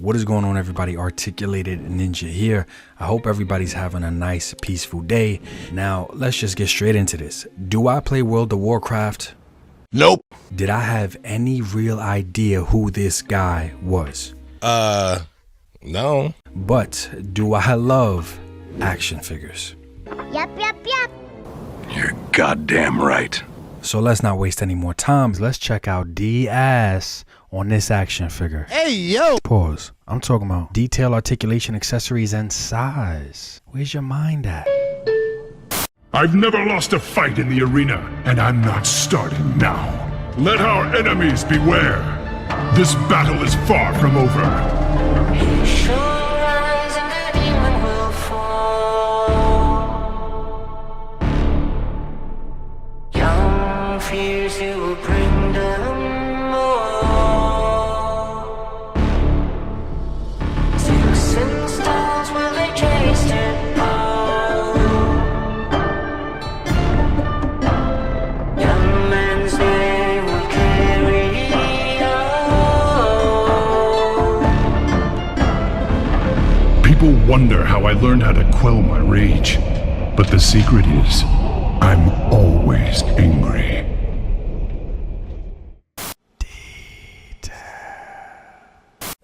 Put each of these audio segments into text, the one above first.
What is going on, everybody? Articulated Ninja here. I hope everybody's having a nice, peaceful day. Now, let's just get straight into this. Do I play World of Warcraft? Nope. Did I have any real idea who this guy was? No. But do I love action figures? Yep. You're goddamn right. So let's not waste any more time. Let's check out the ass on this action figure. Hey, yo. Pause. I'm talking about detail, articulation, accessories, and size. Where's your mind at? I've never lost a fight in the arena, and I'm not starting now. Let our enemies beware. This battle is far from over. Fears you will bring them all. Sticks and stones, will they chase it all? Young man's name will carry on. People wonder how I learned how to quell my rage, but the secret is, I'm always angry.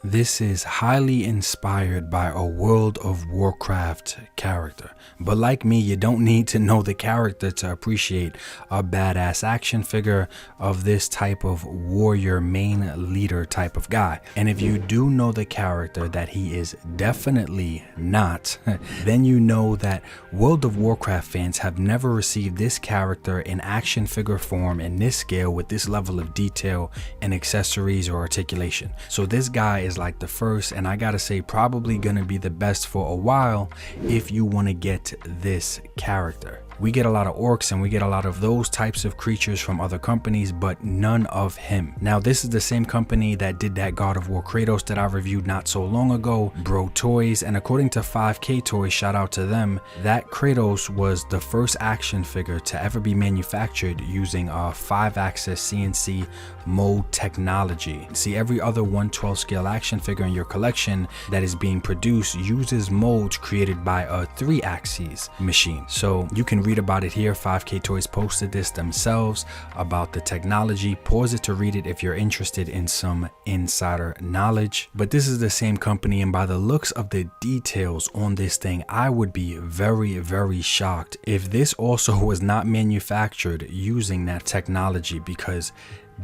This is highly inspired by a World of Warcraft character. But like me, you don't need to know the character to appreciate a badass action figure of this type of warrior main leader type of guy. And if you do know the character that he is definitely not, then you know that World of Warcraft fans have never received this character in action figure form in this scale with this level of detail and accessories or articulation. So this guy is like the first, and I gotta say probably gonna be the best for a while if you want to get this character. We get a lot of orcs and we get a lot of those types of creatures from other companies, but none of him. Now, this is the same company that did that God of War Kratos that I reviewed not so long ago, BroToys, and according to 5ktoys, shout out to them, that Kratos was the first action figure to ever be manufactured using a 5-axis CNC mold technology. See, every other 1/12 scale action figure in your collection that is being produced uses molds created by a 3-axis machine. So you can read about it here. 5ktoys posted this themselves about the technology. Pause it to read it if you're interested in some insider knowledge. But this is the same company, and by the looks of the details on this thing, I would be very, very shocked if this also was not manufactured using that technology, because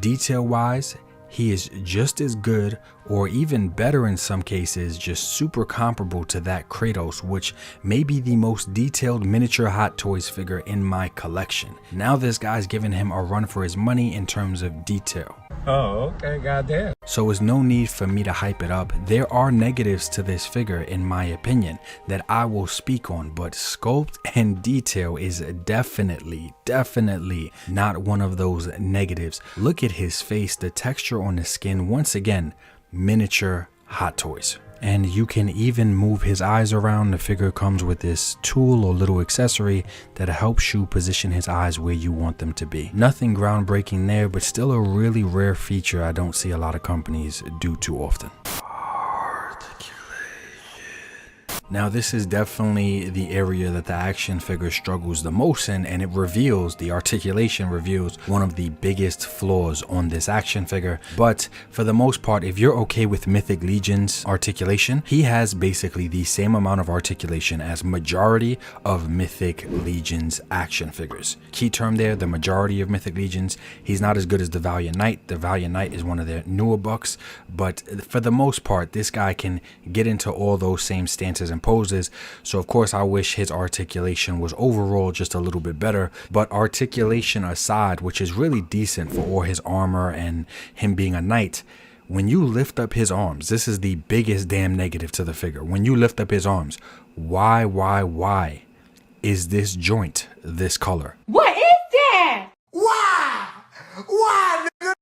detail wise, he is just as good or even better in some cases, just super comparable to that Kratos, which may be the most detailed miniature Hot Toys figure in my collection. Now this guy's giving him a run for his money in terms of detail. Oh, okay, goddamn. So there's no need for me to hype it up. There are negatives to this figure in my opinion that I will speak on, but sculpt and detail is definitely not one of those negatives. Look at his face, the texture on the skin, once again, miniature Hot Toys. And you can even move his eyes around. The figure comes with this tool or little accessory that helps you position his eyes where you want them to be. Nothing groundbreaking there, but still a really rare feature I don't see a lot of companies do too often. Now, this is definitely the area that the action figure struggles the most in, and it reveals, the articulation reveals one of the biggest flaws on this action figure. But for the most part, if you're okay with Mythic Legion's articulation, he has basically the same amount of articulation as majority of Mythic Legion's action figures. Key term there, the majority of Mythic Legions. He's not as good as the Valiant Knight. The Valiant Knight is one of their newer bucks, but for the most part, this guy can get into all those same stances and poses. So of course I wish his articulation was overall just a little bit better, but articulation aside, which is really decent for all his armor and him being a knight, when you lift up his arms, this is the biggest damn negative to the figure. When you lift up his arms, why is this joint this color? What is that? Why?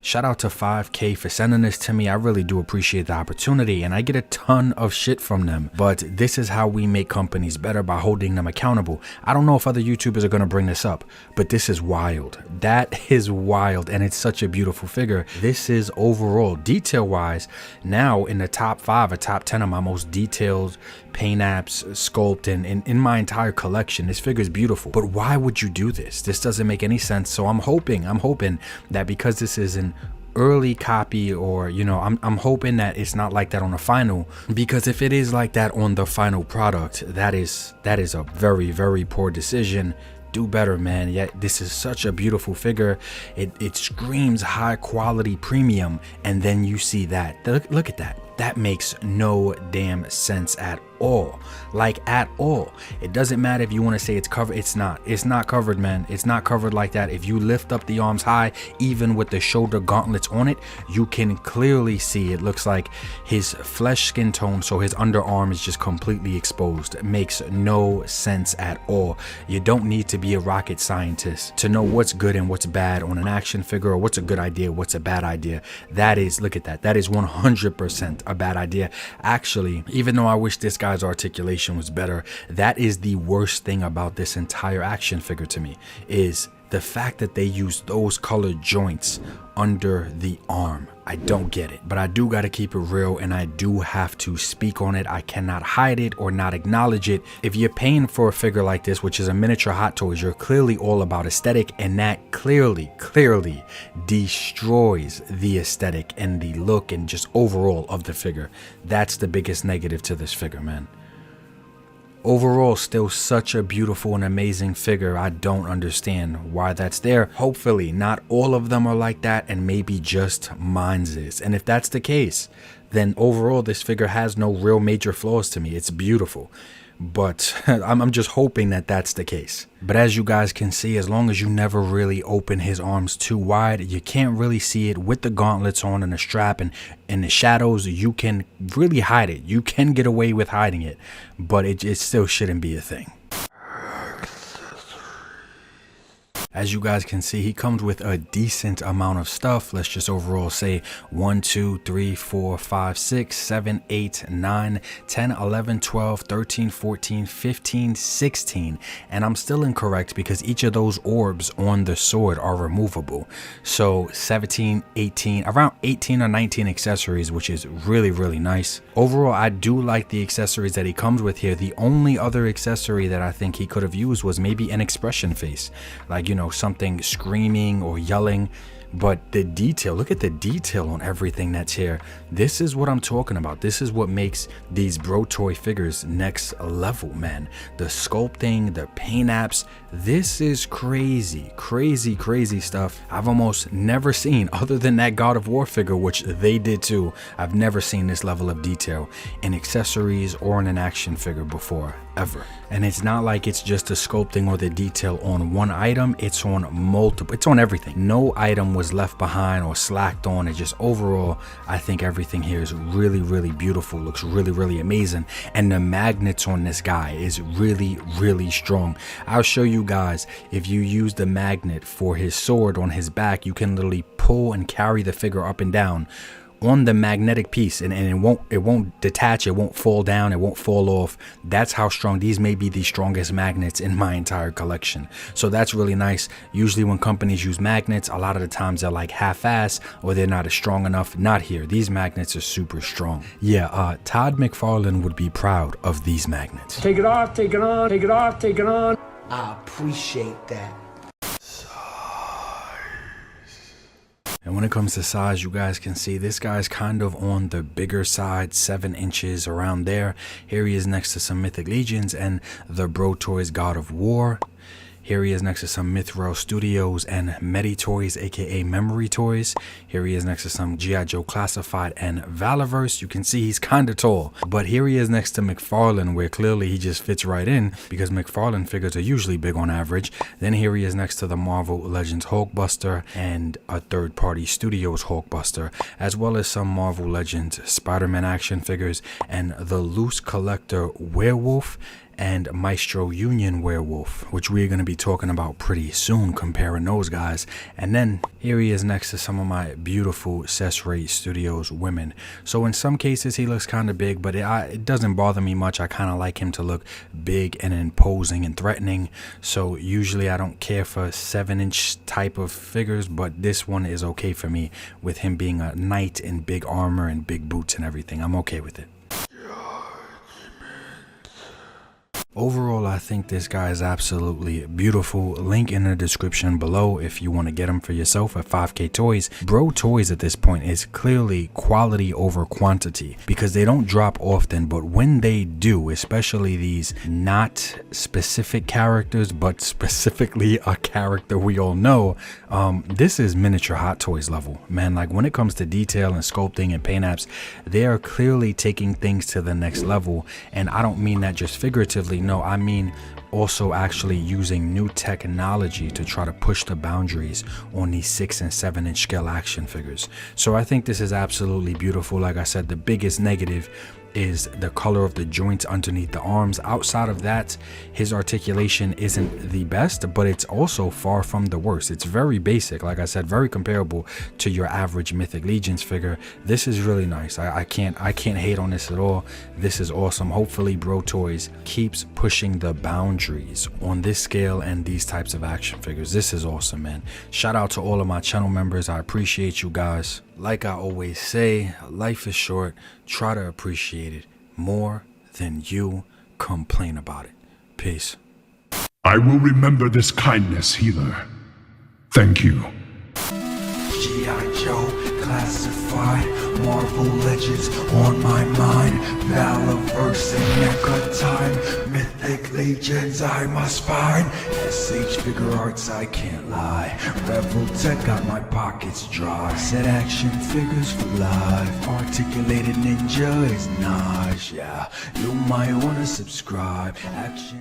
Shout out to 5K for sending this to me. I really do appreciate the opportunity, and I get a ton of shit from them. But this is how we make companies better, by holding them accountable. I don't know if other YouTubers are going to bring this up, but this is wild. That is wild, and it's such a beautiful figure. This is overall, detail-wise, now in the top 5 or top 10 of my most detailed paint apps, sculpt, and in my entire collection. This figure is beautiful. But why would you do this? This doesn't make any sense. So I'm hoping that because this is an early copy, or I'm hoping that it's not like that on the final, because if it is like that on the final product, that is a very, very poor decision. Do better, man. Yet this is such a beautiful figure. It screams high quality premium, and then you see that. Look at that. That makes no damn sense at all. Like, at all. It doesn't matter if you want to say it's covered. It's not covered, man. It's not covered like that. If you lift up the arms high, even with the shoulder gauntlets on it, you can clearly see it looks like his flesh skin tone, so his underarm is just completely exposed. It makes no sense at all. You don't need to be a rocket scientist to know what's good and what's bad on an action figure, or what's a good idea, what's a bad idea. That is, look at that. That is 100% a bad idea. Actually, even though I wish this guy's articulation was better, that is the worst thing about this entire action figure to me, is the fact that they use those colored joints under the arm. I don't get it, but I do got to keep it real, and I do have to speak on it. I cannot hide it or not acknowledge it. If you're paying for a figure like this, which is a miniature Hot Toys, you're clearly all about aesthetic, and that clearly destroys the aesthetic and the look and just overall of the figure. That's the biggest negative to this figure, man. Overall, still such a beautiful and amazing figure. I don't understand why that's there. Hopefully not all of them are like that, and maybe just mine's is. And if that's the case, then overall this figure has no real major flaws to me. It's beautiful. But I'm just hoping that that's the case. But as you guys can see, as long as you never really open his arms too wide, you can't really see it with the gauntlets on and the strap, and in the shadows, you can really hide it. You can get away with hiding it, but it still shouldn't be a thing. As you guys can see, he comes with a decent amount of stuff. Let's just overall say 1, 2, 3, 4, 5, 6, 7, 8, 9, 10, 11, 12, 13, 14, 15, 16. And I'm still incorrect because each of those orbs on the sword are removable. So 17, 18, around 18 or 19 accessories, which is really, really nice. Overall, I do like the accessories that he comes with here. The only other accessory that I think he could have used was maybe an expression face. Like, something screaming or yelling. But the detail, look at the detail on everything that's here. This is what I'm talking about. This is what makes these BroToy figures next level, man. The sculpting, the paint apps, this is crazy, crazy stuff. I've almost never seen, other than that God of War figure, which they did too. I've never seen this level of detail in accessories or in an action figure before, ever. And it's not like it's just the sculpting or the detail on one item. It's on multiple, it's on everything. No item was left behind or slacked on. It just overall, I think everything here is really, really beautiful. Looks really, really amazing. And the magnets on this guy is really, really strong. I'll show you guys, if you use the magnet for his sword on his back, you can literally pull and carry the figure up and down on the magnetic piece, and it won't detach, it won't fall down, it won't fall off. That's how strong. These may be the strongest magnets in my entire collection, so that's really nice. Usually when companies use magnets, a lot of the times they're like half-ass, or they're not as strong enough. Not here. These magnets are super strong. Yeah, Todd McFarlane would be proud of these magnets. Take it off, take it on, take it off, take it on. I appreciate that. And when it comes to size, you guys can see this guy's kind of on the bigger side, 7 inches around there. Here he is next to some Mythic Legions and the BroToys God of War. Here he is next to some Mithril Studios and MediToys, aka Memory Toys. Here he is next to some G.I. Joe Classified and Valorverse. You can see he's kind of tall. But here he is next to McFarlane, where clearly he just fits right in, because McFarlane figures are usually big on average. Then here he is next to the Marvel Legends Hulkbuster and a third-party Studios Hulkbuster, as well as some Marvel Legends Spider-Man action figures and the Loose Collector Werewolf and Maestro Union Werewolf, which we're going to be talking about pretty soon, comparing those guys. And then here he is next to some of my beautiful Cesare Studios women. So in some cases he looks kind of big, but it doesn't bother me much. I kind of like him to look big and imposing and threatening. So usually I don't care for 7-inch type of figures, but this one is okay for me, with him being a knight in big armor and big boots and everything. I'm okay with it. Overall, I think this guy is absolutely beautiful. Link in the description below if you want to get him for yourself at 5ktoys. BroToys at this point is clearly quality over quantity, because they don't drop often, but when they do, especially these not specific characters, but specifically a character we all know, this is miniature Hot Toys level, man. Like when it comes to detail and sculpting and paint apps, they are clearly taking things to the next level. And I don't mean that just figuratively. No, I mean also actually using new technology to try to push the boundaries on these 6 and 7-inch scale action figures. So I think this is absolutely beautiful. Like I said, the biggest negative is the color of the joints underneath the arms. Outside of that, his articulation isn't the best, but it's also far from the worst. It's very basic, like I said, very comparable to your average Mythic Legions figure. This is really nice. I can't hate on this at all. This is awesome. Hopefully BroToys keeps pushing the boundaries on this scale and these types of action figures. This is awesome, man. Shout out to all of my channel members. I appreciate you guys. Like I always say, life is short. Try to appreciate it more than you complain about it. Peace. I will remember this kindness, healer. Thank you. G.I. Joe, classified, Marvel Legends on my mind, Valorverse and Mecha Time, Mythic Legions I must find, SH Figure Arts I can't lie, Rebel Tech got my pockets dry, set action figures for life, articulated ninja is nice, yeah, you might wanna subscribe, action